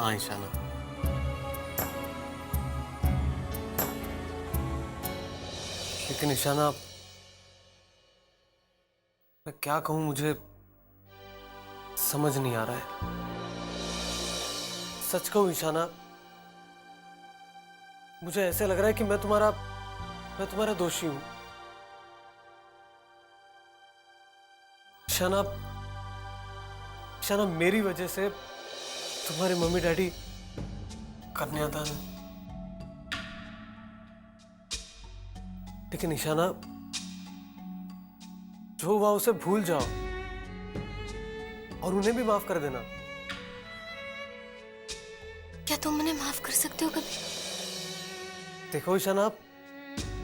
हाँ ईशाना, लेकिन ईशाना मैं क्या कहूं, मुझे समझ नहीं आ रहा है। सच कहूं ईशाना, मुझे ऐसे लग रहा है कि मैं तुम्हारा दोषी हूं। ईशाना, ईशाना मेरी वजह से तुम्हारे मम्मी डैडी कन्यादान। लेकिन ईशाना, जो हुआ उसे भूल जाओ और उन्हें भी माफ कर देना। क्या तुम उन्हें माफ कर सकते हो कभी? देखो ईशाना,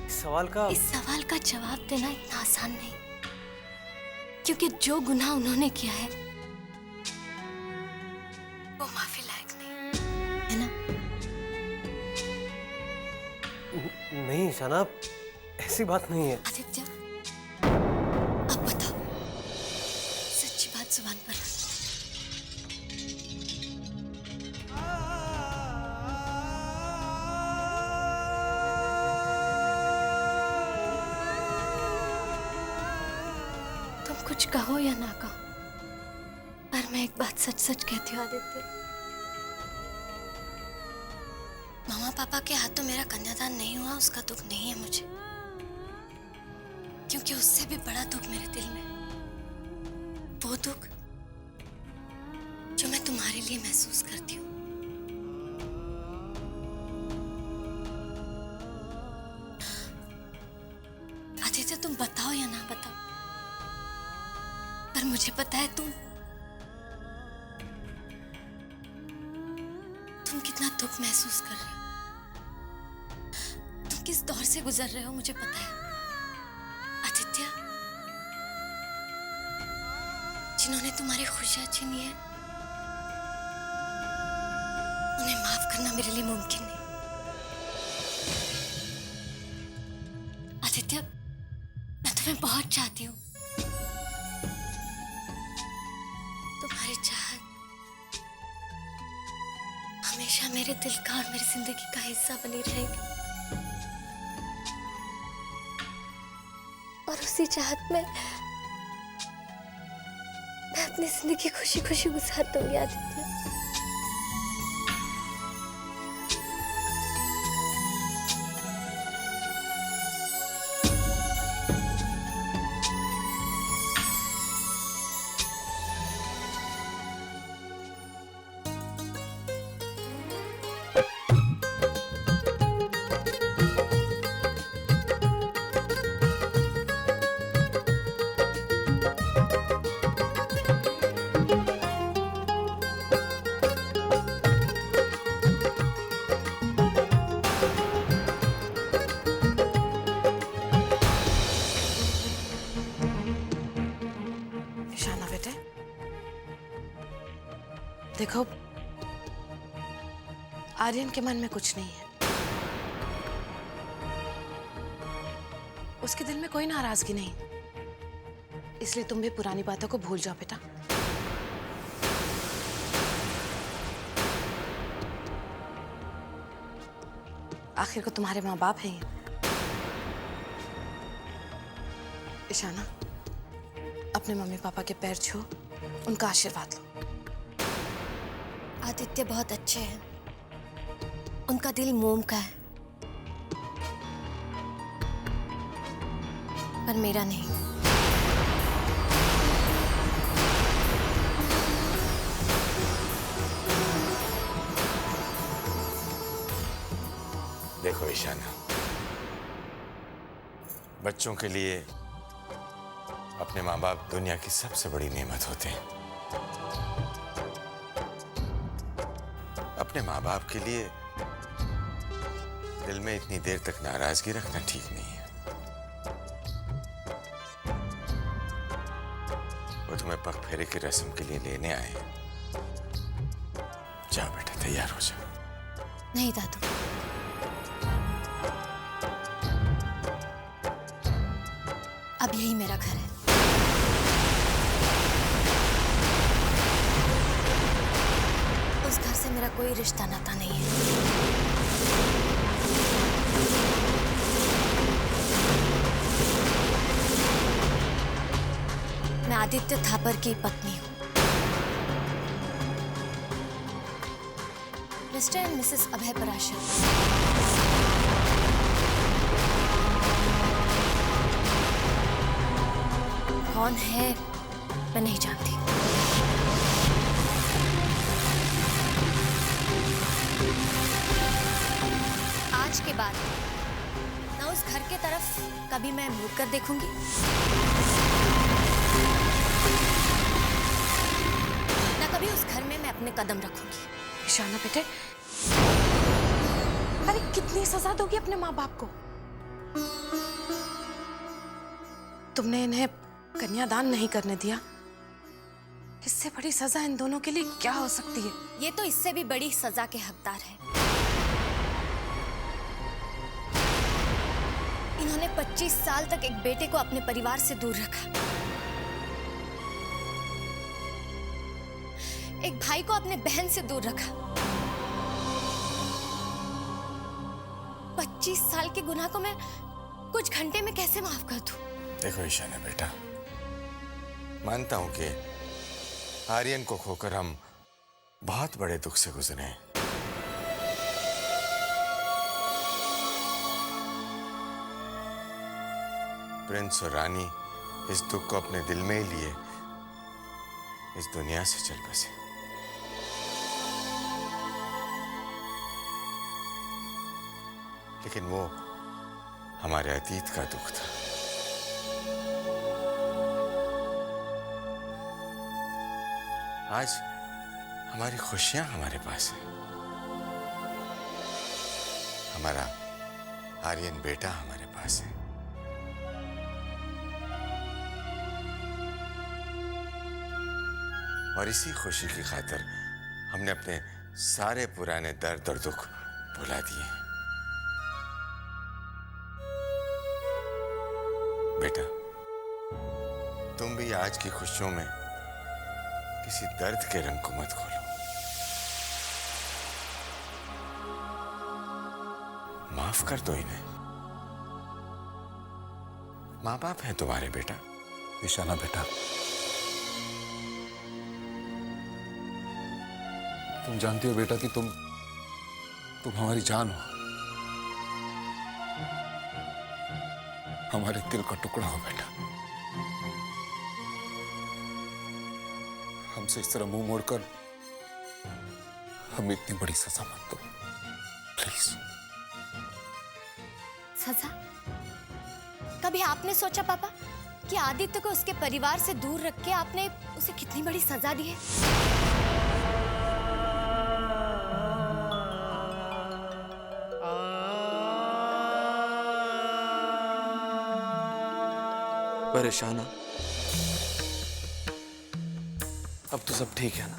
इस सवाल का जवाब देना इतना आसान नहीं, क्योंकि जो गुनाह उन्होंने किया है वो माफी लायक नहीं है ना? नहीं ईशाना, ऐसी बात नहीं है। आदित्य, अब बताओ, सच्ची बात जुबान पर ला। तुम कुछ कहो या ना कहो, पर मैं एक बात सच सच कहती हूँ आदित्य, मामा पापा के हाथों मेरा कन्यादान नहीं हुआ, उसका दुख नहीं है मुझे, क्योंकि उससे भी बड़ा दुख मेरे दिल में, वो दुख जो मैं तुम्हारे लिए महसूस करती हूँ। आदित्य, तुम बताओ या ना बताओ, पर मुझे पता है तुम कितना दुख महसूस कर रहे हो, तुम किस दौर से गुजर रहे हो, मुझे पता है। आदित्य, जिन्होंने तुम्हारी खुशियां छीनी है उन्हें माफ करना मेरे लिए मुमकिन नहीं। आदित्य, मैं तुम्हें बहुत चाहती हूँ, तुम्हारी चाहत हमेशा मेरे दिल का और मेरी जिंदगी का हिस्सा बनी रहेगी, और उसी चाहत में मैं अपनी जिंदगी खुशी खुशी गुजार दूंगी। आदित्य, ईशाना बेटे, देखो आर्यन के मन में कुछ नहीं है, उसके दिल में कोई नाराजगी नहीं, इसलिए तुम भी पुरानी बातों को भूल जाओ बेटा। आखिर को तुम्हारे माँ बाप हैं ये। ईशाना, अपने मम्मी पापा के पैर छू, उनका आशीर्वाद लो। आदित्य बहुत अच्छे हैं, उनका दिल मोम का है, पर मेरा नहीं। देखो ईशाना, बच्चों के लिए अपने माँ बाप दुनिया की सबसे बड़ी नेमत होते हैं। अपने माँ बाप के लिए दिल में इतनी देर तक नाराजगी रखना ठीक नहीं है। वो तुम्हें पग फेरे की रस्म के लिए लेने आए हैं। जाओ बेटा, तैयार हो जाओ। नहीं दादू, अब यही मेरा घर है। उस घर से मेरा कोई रिश्ता नाता नहीं है। मैं आदित्य थापर की पत्नी हूँ। मिस्टर एंड मिसेस अभय पराशर। कौन है मैं नहीं जानती। आज के बाद ना उस घर के तरफ कभी मैं मुड़ कर देखूंगी, ना कभी उस घर में मैं अपने कदम रखूंगी। ईशाना बेटे, अरे कितनी सजा दोगी अपने माँ बाप को? तुमने इन्हें कन्यादान नहीं करने दिया, इससे बड़ी सजा इन दोनों के लिए क्या हो सकती है? ये तो इससे भी बड़ी सजा के हकदार हैं। इन्होंने 25 साल तक एक बेटे को अपने परिवार से दूर रखा, एक भाई को अपने बहन से दूर रखा। 25 साल के गुनाह को मैं कुछ घंटे में कैसे माफ कर दूं? देखो ईशाना बेटा, मानता हूं कि आर्यन को खोकर हम बहुत बड़े दुख से गुजरे हैं। प्रिंस और रानी इस दुख को अपने दिल में ही लिए इस दुनिया से चल बसे। लेकिन वो हमारे अतीत का दुख था। आज हमारी खुशियां हमारे पास है। हमारा आर्यन बेटा हमारे पास है। और इसी खुशी की खातिर हमने अपने सारे पुराने दर्द और दुख भुला दिए। बेटा, तुम भी आज की खुशियों में किसी दर्द के रंग को मत खोलो। माफ कर दो इन्हें। माँ बाप हैं तुम्हारे बेटा। ईशाना बेटा, तुम जानती हो बेटा कि तुम हमारी जान हो, हमारे दिल का टुकड़ा हो बेटा। हमसे इस तरह मुंह मोड़कर हमें इतनी बड़ी सजा मत दो प्लीज। सजा? कभी आपने सोचा पापा कि आदित्य को उसके परिवार से दूर रख के आपने उसे कितनी बड़ी सजा दी है? पर ईशाना, अब तो सब ठीक है ना?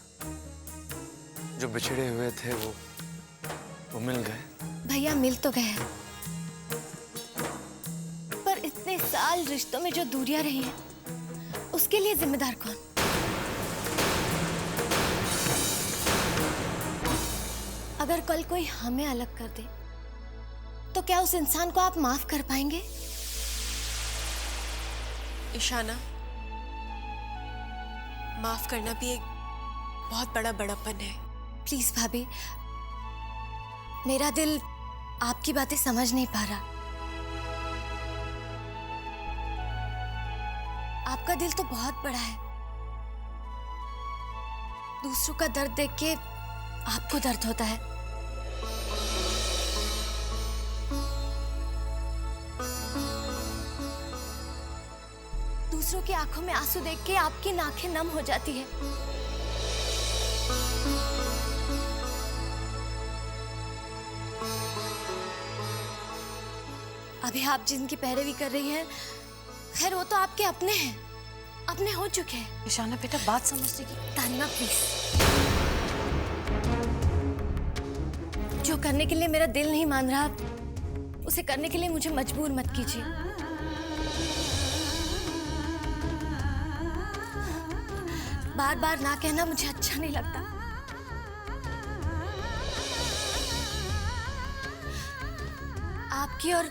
जो बिछड़े हुए थे वो मिल गए। भैया मिल तो गए हैं, पर इतने साल रिश्तों में जो दूरियां रही हैं, उसके लिए जिम्मेदार कौन? अगर कल कोई हमें अलग कर दे तो क्या उस इंसान को आप माफ कर पाएंगे? ईशाना, माफ करना भी एक बहुत बड़ा बड़ापन है। प्लीज भाभी, मेरा दिल आपकी बातें समझ नहीं पा रहा। आपका दिल तो बहुत बड़ा है। दूसरों का दर्द देख के आपको दर्द होता है। दूसरों की आंखों में आंसू देख के आपकी नाखें नम हो जाती है। अभी आप जिनकी पैरवी कर रही हैं, खैर वो तो आपके अपने हैं, अपने हो चुके हैं। ईशाना बेटा, बात समझने की। तानिमा प्लीज, जो करने के लिए मेरा दिल नहीं मान रहा, उसे करने के लिए मुझे मजबूर मत कीजिए। बार बार ना कहना मुझे अच्छा नहीं लगता। आपकी और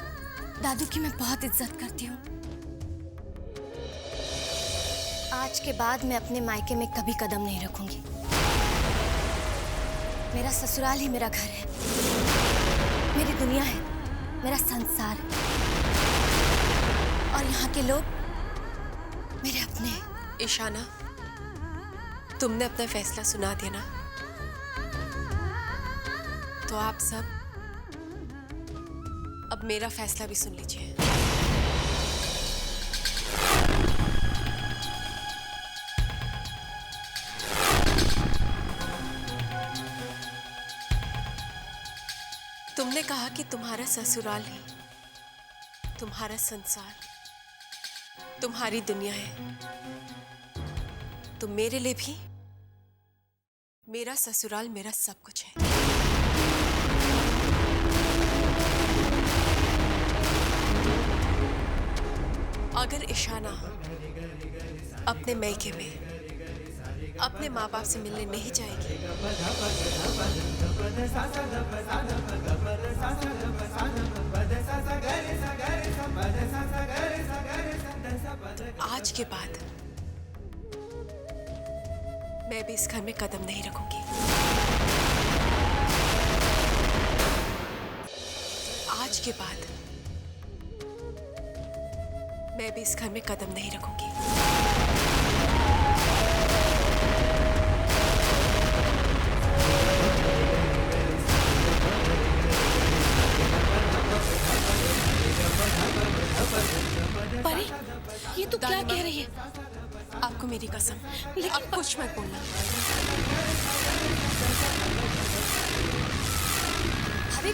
दादू की मैं बहुत इज्जत करती हूँ। आज के बाद मैं अपने मायके में कभी कदम नहीं रखूंगी। मेरा ससुराल ही मेरा घर है, मेरी दुनिया है, मेरा संसार है, और यहाँ के लोग मेरे अपने हैं। ईशाना, तुमने अपना फैसला सुना दिया ना, तो आप सब अब मेरा फैसला भी सुन लीजिए। तुमने कहा कि तुम्हारा ससुराल ही तुम्हारा संसार, तुम्हारी दुनिया है, तो मेरे लिए भी मेरा ससुराल मेरा सब कुछ है। अगर ईशाना अपने मैके में अपने माँ बाप से मिलने नहीं जाएगी, आज के बाद मैं भी इस घर में कदम नहीं रखूंगी। आज के बाद मैं भी इस घर में कदम नहीं रखूंगी। परी, ये तू क्या कह रही है? आपको मेरी कसम, लेकिन आप कुछ मत बोलना। भाभी,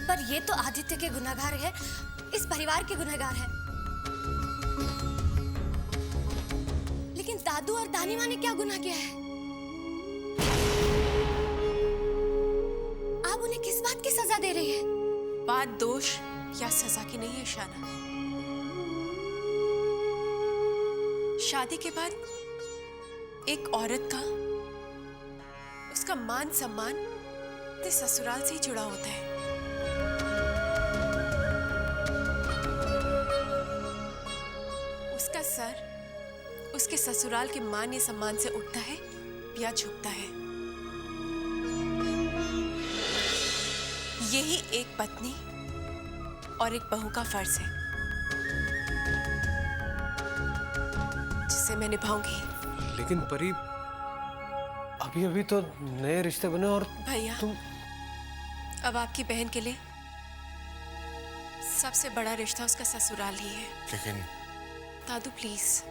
पर ये तो आदित्य के गुनहगार है, इस परिवार के गुनहगार है। लेकिन दादू और दानी माँ ने क्या गुनाह किया है? आप उन्हें किस बात की सजा दे रही है? बात दोष या सजा की नहीं है ईशाना। शादी के बाद एक औरत का उसका मान सम्मान अपने ससुराल से ही जुड़ा होता है। उसका सर उसके ससुराल के मान या सम्मान से उठता है या झुकता है। यही एक पत्नी और एक बहू का फर्ज है, जिसे मैं निभाऊंगी। लेकिन परी, अभी अभी तो नए रिश्ते बने और भैया, तुम अब आपकी बहन के लिए सबसे बड़ा रिश्ता उसका ससुराल ही है। लेकिन दादू प्लीज,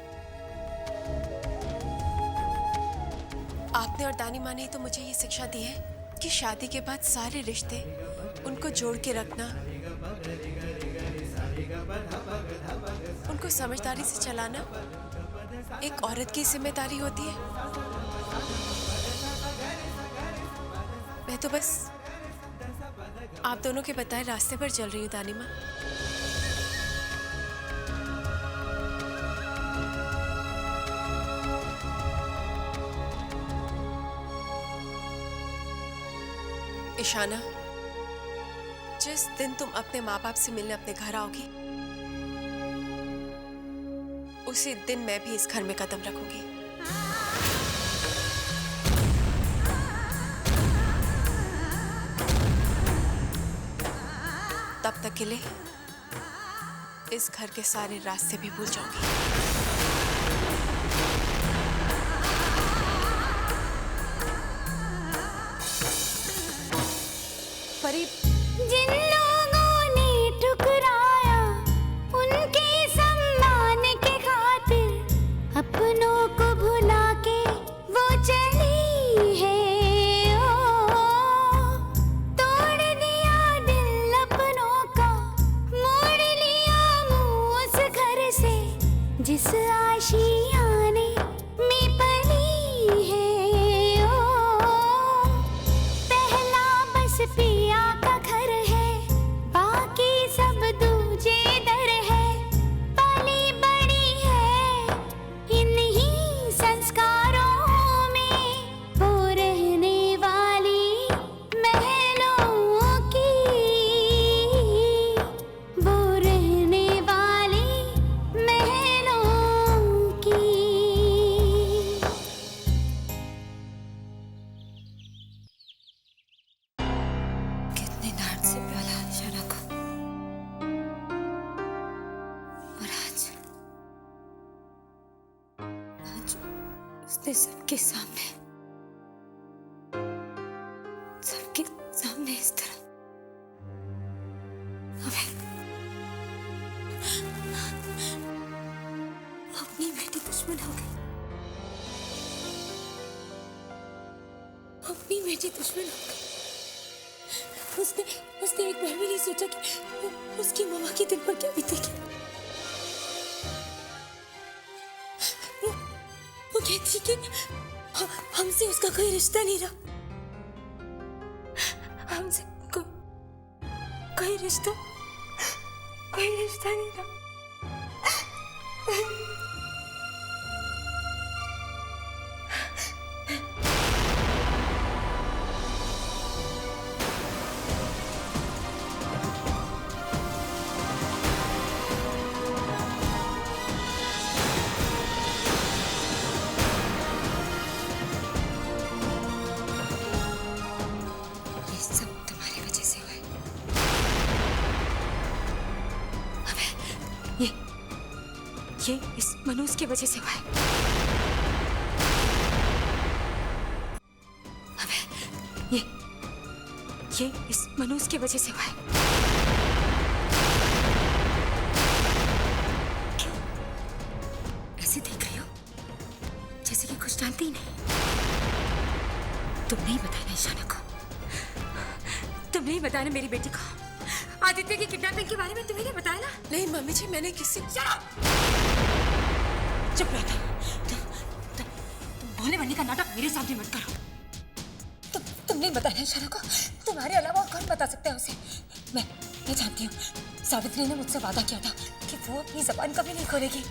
आपने और दानी माँ ने तो मुझे ये शिक्षा दी है कि शादी के बाद सारे रिश्ते उनको जोड़ के रखना, उनको समझदारी से चलाना एक औरत की जिम्मेदारी होती है। मैं तो बस आप दोनों के बताए रास्ते पर चल रही हूँ दानी माँ। ईशाना, जिस दिन तुम अपने माँ बाप से मिलने अपने घर आओगी, उसी दिन मैं भी इस घर में कदम रखूंगी। तब तक के लिए इस घर के सारे रास्ते भी भूल जाऊंगी। परी, जिन लोगों ने ठुकराया उनके सम्मान के खातिर अपनों को भुला के वो चली है। ओ, तोड़ दिया दिल अपनों का, मोड़ लिया मुंह उस घर से सबके सामने इस तरह हमें अपनी बेटी दुश्मन हो गई। अपनी बेटी दुश्मन हो गई। उसने एक बार भी नहीं सोचा कि उसकी मामा के दिल पर क्या बीतेगी। वो कहती कि हमसे उसका कोई रिश्ता नहीं रहा। हमसे कोई रिश्ता नहीं रहा। ये इस मनोज की वजह से हुआ है। ये इस मनोज की वजह से हुआ है। क्यों ऐसे देख रही हो जैसे कि कुछ जानती ही नहीं? तुम नहीं बताया ना ईशाना को, तुम नहीं बताया ना मेरी बेटी को। आदित्य की किडनैपिंग के बारे में तुम्हें नहीं बताया ना? नहीं मम्मी जी, मैंने किसी चुप रहो। तुम भोले बनने का नाटक मेरे सामने मत करो। तुम नहीं बताया ईशाना को। तुम्हारे अलावा और कौन बता सकता है उसे? मैं जानती हूँ सावित्री ने मुझसे वादा किया था कि वो अपनी जबान कभी नहीं खोलेगी।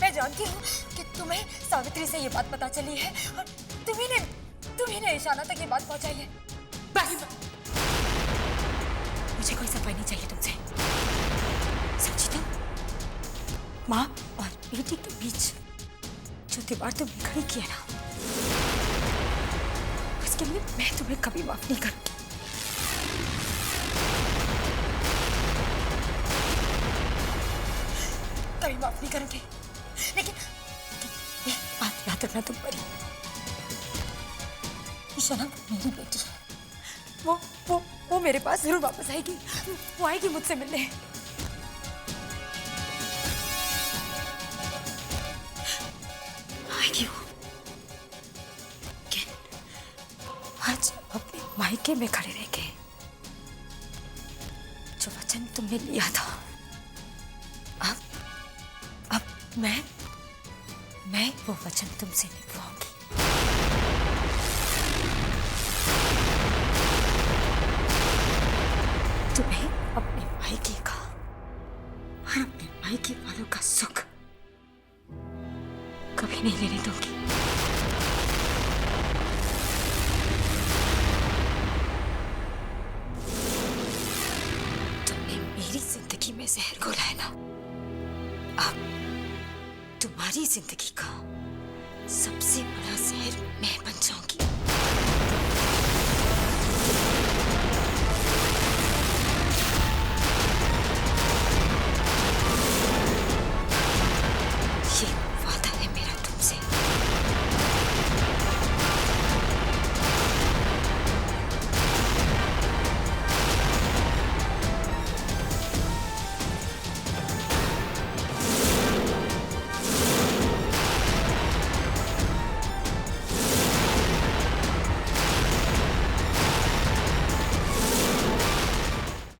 मैं जानती हूँ कि तुम्हें सावित्री से ये बात पता चली है और तुम्ही ने ईशाना तक ये बात पहुंचाई है। बस मुझे कोई सफाई नहीं चाहिए तुमसे। समझी तुम? माँ और बेटी के बीच जो दीवार तुमने खड़ी की है ना, उसके लिए मैं तुम्हें कभी माफ नहीं करूंगी। कभी माफ नहीं करूंगी। लेकिन ये बात याद रखना तुम पर। ईशाना मेरी बेटी है। वो मेरे पास जरूर वापस आएगी। वो आएगी मुझसे मिलने। आएगी वो। आज अपने मायके में खड़े रह के जो वचन तुमने लिया था, अब मैं वो वचन तुमसे निभाऊंगी। तुम्हें अपने मायके का और अपने मायके वालों का सुख कभी नहीं लेने दूंगी। तुमने मेरी जिंदगी में जहर घोला है ना, अब तुम्हारी जिंदगी का सबसे बड़ा जहर मैं बन जाऊंगी।